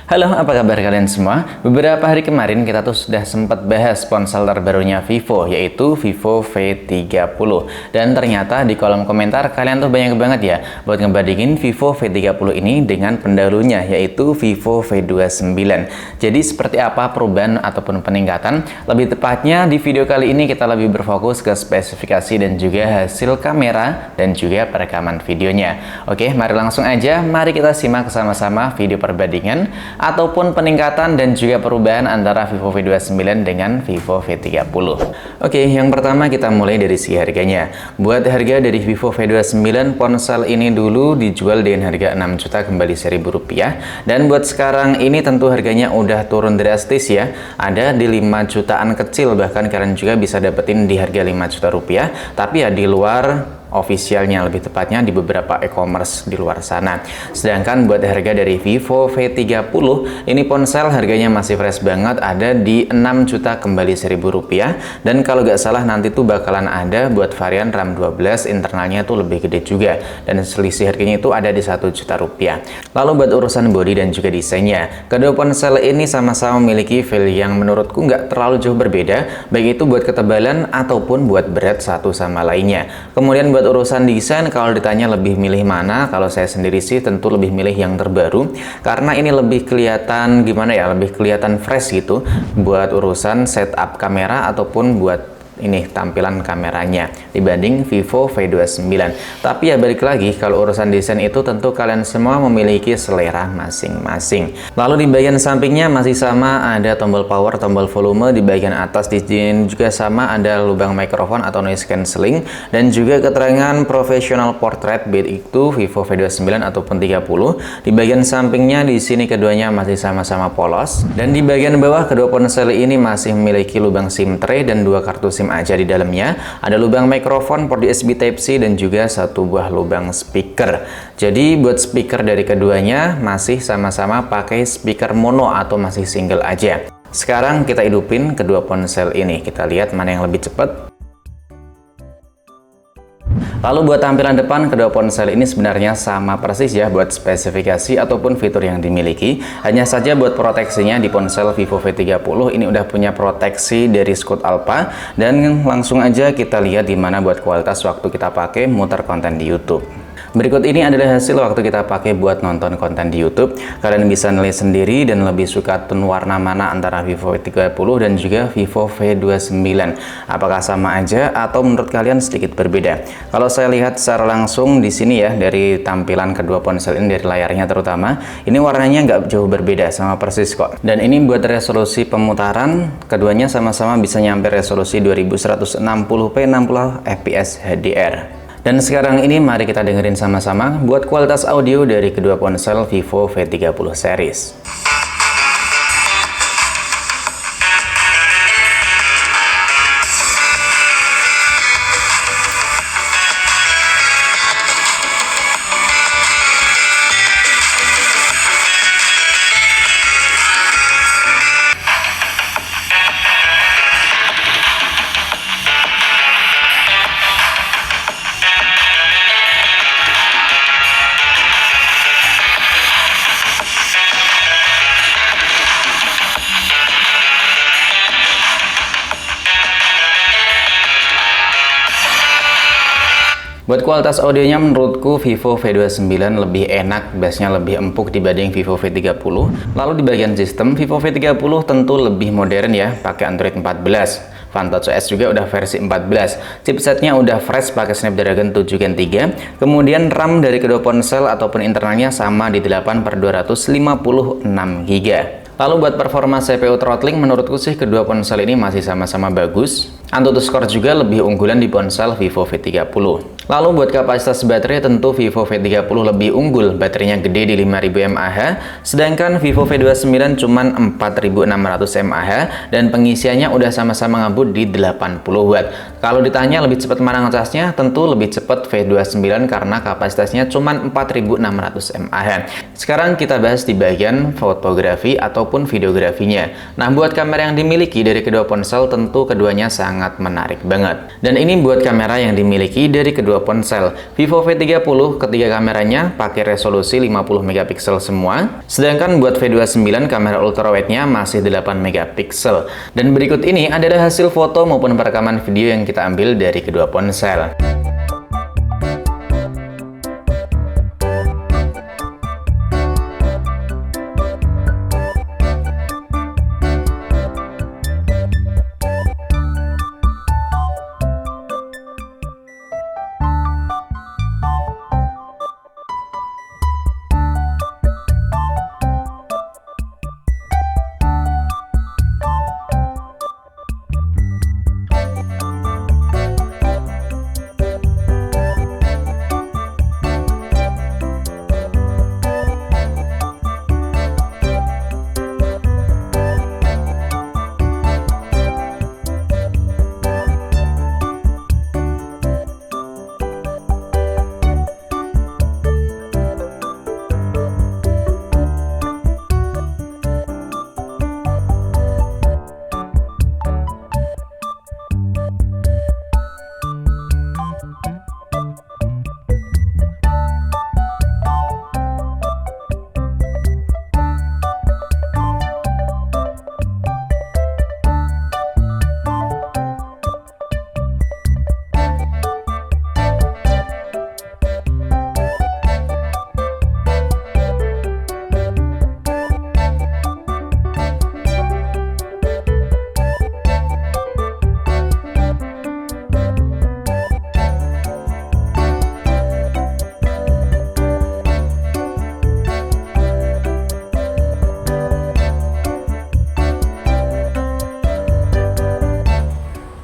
Halo, apa kabar kalian semua? Beberapa hari kemarin kita tuh sudah sempat bahas ponsel terbarunya Vivo, yaitu Vivo V30. Dan ternyata di kolom komentar kalian tuh banyak banget ya buat ngebandingin Vivo V30 ini dengan pendahulunya, yaitu Vivo V29. Jadi seperti apa perubahan ataupun peningkatan? Lebih tepatnya di video kali ini kita lebih berfokus ke spesifikasi dan juga hasil kamera dan juga perekaman videonya. Oke, mari langsung aja, mari kita simak sama-sama video perbandingan ataupun peningkatan dan juga perubahan antara Vivo V29 dengan Vivo V30. Oke, yang pertama kita mulai dari segi harganya. Buat harga dari Vivo V29, ponsel ini dulu dijual dengan harga 6 juta kembali Rp1.000, dan buat sekarang ini tentu harganya udah turun drastis ya. Ada di 5 jutaan kecil, bahkan kalian juga bisa dapetin di harga 5 juta rupiah, tapi ya di luar officialnya, lebih tepatnya di beberapa e-commerce di luar sana. Sedangkan buat harga dari Vivo V30 ini ponsel harganya masih fresh banget, ada di 6 juta kembali Rp1.000, dan kalau nggak salah nanti tuh bakalan ada buat varian RAM 12 internalnya tuh lebih gede juga, dan selisih harganya itu ada di 1 juta rupiah. Lalu buat urusan bodi dan juga desainnya, kedua ponsel ini sama-sama memiliki feel yang menurutku nggak terlalu jauh berbeda, baik itu buat ketebalan ataupun buat berat satu sama lainnya. Kemudian buat urusan desain, kalau ditanya lebih milih mana, kalau saya sendiri sih tentu lebih milih yang terbaru, karena ini lebih kelihatan gimana ya, lebih kelihatan fresh gitu buat urusan setup kamera ataupun buat ini tampilan kameranya dibanding Vivo V29. Tapi ya balik lagi, kalau urusan desain itu tentu kalian semua memiliki selera masing-masing. Lalu di bagian sampingnya masih sama, ada tombol power, tombol volume. Di bagian atas di sini juga sama, ada lubang mikrofon atau noise cancelling, dan juga keterangan professional portrait, baik itu Vivo V29 ataupun 30. Di bagian sampingnya di sini keduanya masih sama-sama polos, dan di bagian bawah kedua ponsel ini masih memiliki lubang SIM tray dan dua kartu SIM aja di dalamnya. Ada lubang mikrofon, port USB Type-C, dan juga satu buah lubang speaker. Jadi buat speaker dari keduanya masih sama-sama pakai speaker mono atau masih single aja. Sekarang kita hidupin kedua ponsel ini, kita lihat mana yang lebih cepat. Lalu buat tampilan depan, kedua ponsel ini sebenarnya sama persis ya buat spesifikasi ataupun fitur yang dimiliki. Hanya saja buat proteksinya di ponsel Vivo V30 ini udah punya proteksi dari Scout Alpha, dan langsung aja kita lihat dimana buat kualitas waktu kita pakai muter konten di YouTube. Berikut ini adalah hasil waktu kita pakai buat nonton konten di YouTube. Kalian bisa nilai sendiri dan lebih suka tone warna mana antara Vivo V30 dan juga Vivo V29. Apakah sama aja atau menurut kalian sedikit berbeda? Kalau saya lihat secara langsung di sini ya, dari tampilan kedua ponsel ini, dari layarnya terutama, ini warnanya nggak jauh berbeda, sama persis kok. Dan ini buat resolusi pemutaran, keduanya sama-sama bisa nyampe resolusi 2160p 60 fps HDR. Dan sekarang ini mari kita dengerin sama-sama buat kualitas audio dari kedua ponsel Vivo V30 series. Buat kualitas audionya menurutku Vivo V29 lebih enak, bassnya lebih empuk dibanding Vivo V30. Lalu di bagian sistem, Vivo V30 tentu lebih modern ya, pakai Android 14. Vantage OS juga udah versi 14. Chipsetnya udah fresh pakai Snapdragon 7 Gen 3. Kemudian RAM dari kedua ponsel ataupun internalnya sama di 8/256 GB. Lalu buat performa CPU throttling, menurutku sih kedua ponsel ini masih sama-sama bagus. AnTuTu Score juga lebih unggulan di ponsel Vivo V30. Lalu buat kapasitas baterai, tentu Vivo V30 lebih unggul, baterainya gede di 5000 mAh, sedangkan Vivo V29 cuman 4600 mAh, dan pengisiannya udah sama-sama ngebut di 80 Watt. Kalau ditanya lebih cepat mana ngecasnya, tentu lebih cepat V29 karena kapasitasnya cuman 4600 mAh. Sekarang kita bahas di bagian fotografi ataupun videografinya. Nah, buat kamera yang dimiliki dari kedua ponsel, tentu keduanya sangat sangat menarik banget. Dan ini buat kamera yang dimiliki dari kedua ponsel. Vivo V30 ketiga kameranya pakai resolusi 50 megapiksel semua, sedangkan buat V29 kamera ultrawide-nya masih 8 megapiksel. Dan berikut ini adalah hasil foto maupun perekaman video yang kita ambil dari kedua ponsel.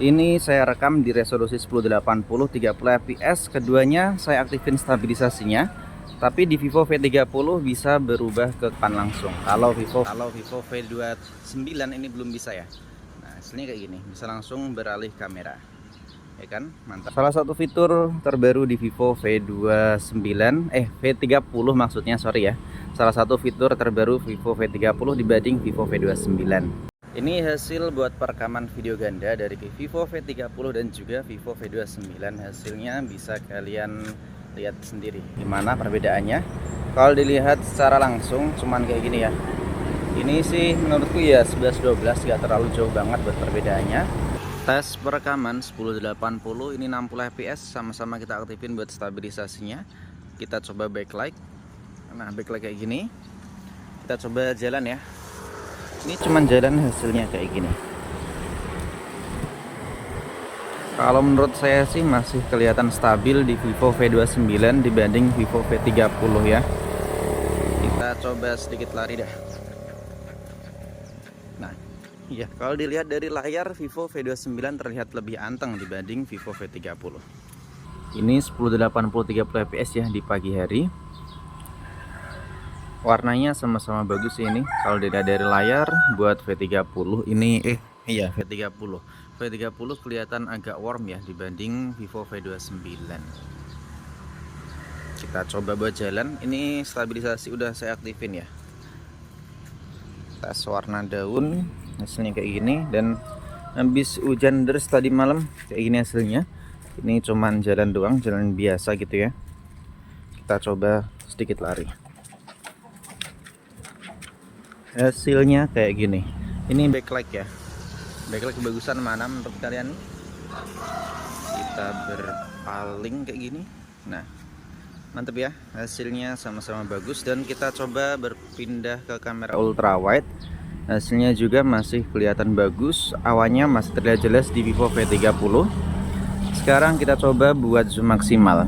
Ini saya rekam di resolusi 1080 30 fps. Keduanya saya aktifin stabilisasinya. Tapi di Vivo V30 bisa berubah ke depan langsung. Kalau Vivo V29 ini belum bisa ya. Nah, hasilnya kayak gini. Bisa langsung beralih kamera. Ya kan? Mantap. Salah satu fitur terbaru di Vivo V30 maksudnya, sorry ya. Salah satu fitur terbaru Vivo V30 dibanding Vivo V29. Ini hasil buat perekaman video ganda dari Vivo V30 dan juga Vivo V29. Hasilnya bisa kalian lihat sendiri gimana perbedaannya. Kalau dilihat secara langsung cuman kayak gini ya. Ini sih menurutku ya 11-12, gak terlalu jauh banget buat perbedaannya. Tes perekaman 1080 ini 60 fps, sama-sama kita aktifin buat stabilisasinya. Kita coba backlight. Nah, backlight kayak gini. Kita coba jalan ya. Ini cuman jalan hasilnya kayak gini. Kalau menurut saya sih masih kelihatan stabil di Vivo V29 dibanding Vivo V30 ya. Kita coba sedikit lari dah. Nah, iya, kalau dilihat dari layar Vivo V29 terlihat lebih anteng dibanding Vivo V30. Ini 1080 30 fps ya di pagi hari. Warnanya sama-sama bagus ini. Kalau dilihat dari layar buat V30 ini V30 kelihatan agak warm ya dibanding Vivo V29. Kita coba buat jalan. Ini stabilisasi udah saya aktifin ya. Tes warna daun, hasilnya kayak gini. Dan habis hujan deras tadi malam kayak gini hasilnya. Ini cuman jalan doang, jalan biasa gitu ya. Kita coba sedikit lari. Hasilnya kayak gini. Ini backlight ya. Backlight kebagusan mana menurut kalian? Kita berpaling kayak gini. Nah, mantep ya. Hasilnya sama-sama bagus. Dan kita coba berpindah ke kamera ultrawide. Hasilnya juga masih kelihatan bagus. Awannya masih terlihat jelas di Vivo V30. Sekarang kita coba buat zoom maksimal.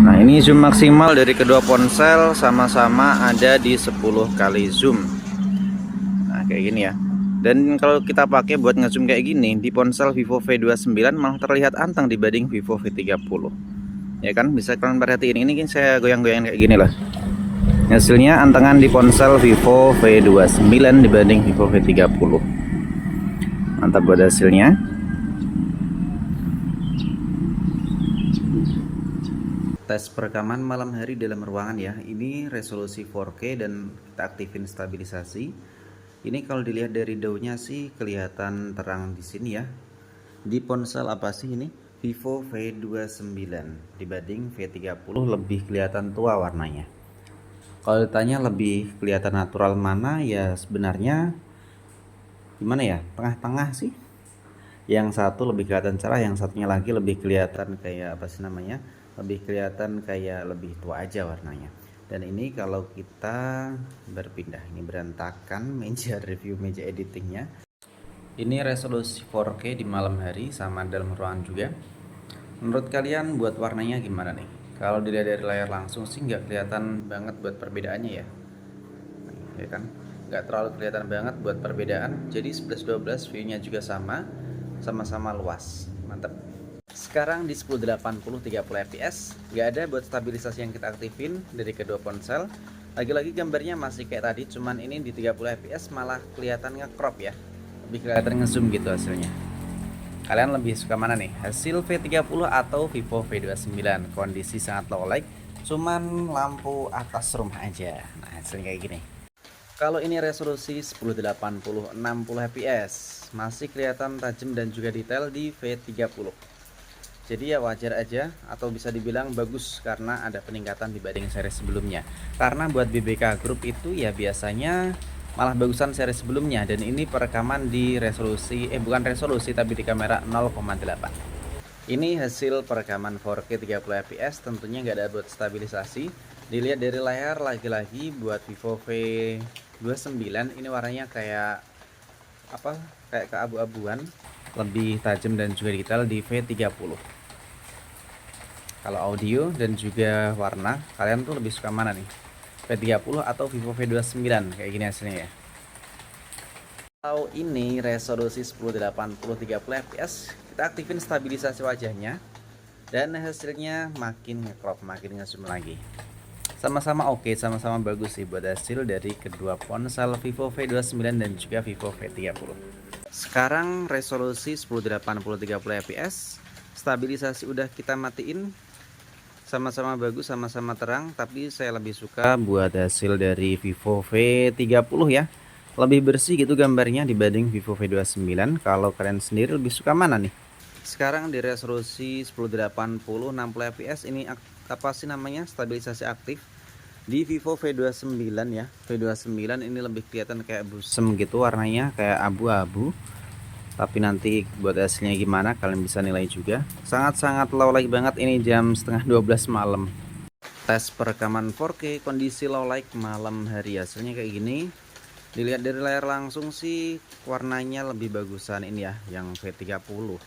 Nah, ini zoom maksimal dari kedua ponsel sama-sama ada di 10 kali zoom. Nah, kayak gini ya. Dan kalau kita pakai buat ngezoom kayak gini di ponsel Vivo V29 malah terlihat anteng dibanding Vivo V30. Ya kan, bisa kalian perhatiin ini kan saya goyang-goyang kayak gini lah. Hasilnya antengan di ponsel Vivo V29 dibanding Vivo V30. Mantap buat hasilnya. Tes perekaman malam hari dalam ruangan ya. Ini resolusi 4K dan kita aktifin stabilisasi. Ini kalau dilihat dari daunnya sih kelihatan terang di sini ya. Di ponsel apa sih ini? Vivo V29 dibanding V30 lebih kelihatan tua warnanya. Kalau ditanya lebih kelihatan natural mana, ya sebenarnya gimana ya, tengah-tengah sih. Yang satu lebih kelihatan cerah, yang satunya lagi lebih kelihatan kayak apa sih namanya, lebih kelihatan kayak lebih tua aja warnanya. Dan ini kalau kita berpindah, ini berantakan meja review, meja editingnya. Ini resolusi 4K di malam hari sama dalam ruangan juga. Menurut kalian buat warnanya gimana nih? Kalau dilihat dari layar langsung sih nggak kelihatan banget buat perbedaannya ya. Ya kan? Nggak terlalu kelihatan banget buat perbedaan. Jadi 11-12 view-nya juga sama-sama luas. Mantap. Sekarang di 1080 30 fps, nggak ada buat stabilisasi yang kita aktifin dari kedua ponsel. Lagi-lagi gambarnya masih kayak tadi, cuman ini di 30 fps malah kelihatan nge-crop ya, lebih kelihatan nge-zoom gitu hasilnya. Kalian lebih suka mana nih, hasil V30 atau Vivo V29? Kondisi sangat low light, cuman lampu atas rumah aja. Nah hasilnya kayak gini. Kalau ini resolusi 1080 60 fps, masih kelihatan tajam dan juga detail di V30. Jadi ya wajar aja, atau bisa dibilang bagus karena ada peningkatan dibanding seri sebelumnya. Karena buat BBK Group itu ya biasanya malah bagusan seri sebelumnya, dan ini perekaman di resolusi bukan resolusi tapi di kamera 0,8. Ini hasil perekaman 4K 30 fps, tentunya nggak ada buat stabilisasi. Dilihat dari layar, lagi-lagi buat Vivo V29 ini warnanya kayak apa? Kayak keabu-abuan, lebih tajam dan juga detail di V30. Kalau audio dan juga warna, kalian tuh lebih suka mana nih? V30 atau Vivo V29? Kayak gini hasilnya ya. Kalau ini resolusi 1080 30 fps, kita aktifin stabilisasi wajahnya dan hasilnya makin nge-crop, makin nge-zoom lagi. Sama-sama oke, sama-sama bagus sih buat hasil dari kedua ponsel Vivo V29 dan juga Vivo V30. Sekarang resolusi 1080 30 fps, stabilisasi udah kita matiin. Sama-sama bagus, sama-sama terang, tapi saya lebih suka buat hasil dari Vivo V30 ya. Lebih bersih gitu gambarnya dibanding Vivo V29. Kalau kalian sendiri lebih suka mana nih? Sekarang di resolusi 1080 60 fps, ini apa sih namanya, stabilisasi aktif di Vivo V29 ya. V29 ini lebih kelihatan kayak busem gitu warnanya, kayak abu-abu. Tapi nanti buat hasilnya gimana kalian bisa nilai juga. Sangat-sangat low light banget, ini jam setengah 12 malam. Tes perekaman 4K kondisi low light malam hari, hasilnya kayak gini. Dilihat dari layar langsung sih warnanya lebih bagusan ini ya, yang V30.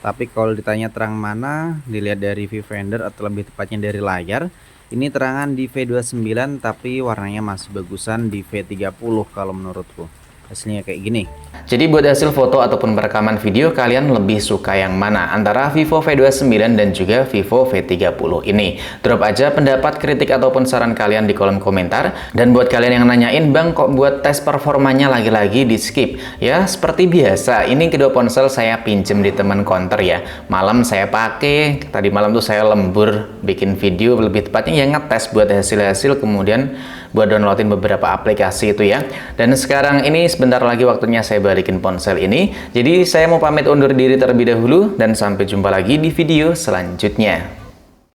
Tapi kalau ditanya terang mana, dilihat dari viewfinder atau lebih tepatnya dari layar, ini terangan di V29 tapi warnanya masih bagusan di V30 kalau menurutku. Hasilnya kayak gini. Jadi buat hasil foto ataupun perekaman video, kalian lebih suka yang mana antara Vivo V29 dan juga Vivo V30 ini? Drop aja pendapat, kritik ataupun saran kalian di kolom komentar. Dan buat kalian yang nanyain, bang kok buat tes performanya lagi-lagi di skip? Ya seperti biasa, ini kedua ponsel saya pinjem di teman counter ya. Malam saya pakai, tadi malam tuh saya lembur bikin video, lebih tepatnya ya ngetes buat hasil-hasil, kemudian buat downloadin beberapa aplikasi itu ya. Dan sekarang ini sebentar lagi waktunya saya balikin ponsel ini. Jadi saya mau pamit undur diri terlebih dahulu dan sampai jumpa lagi di video selanjutnya.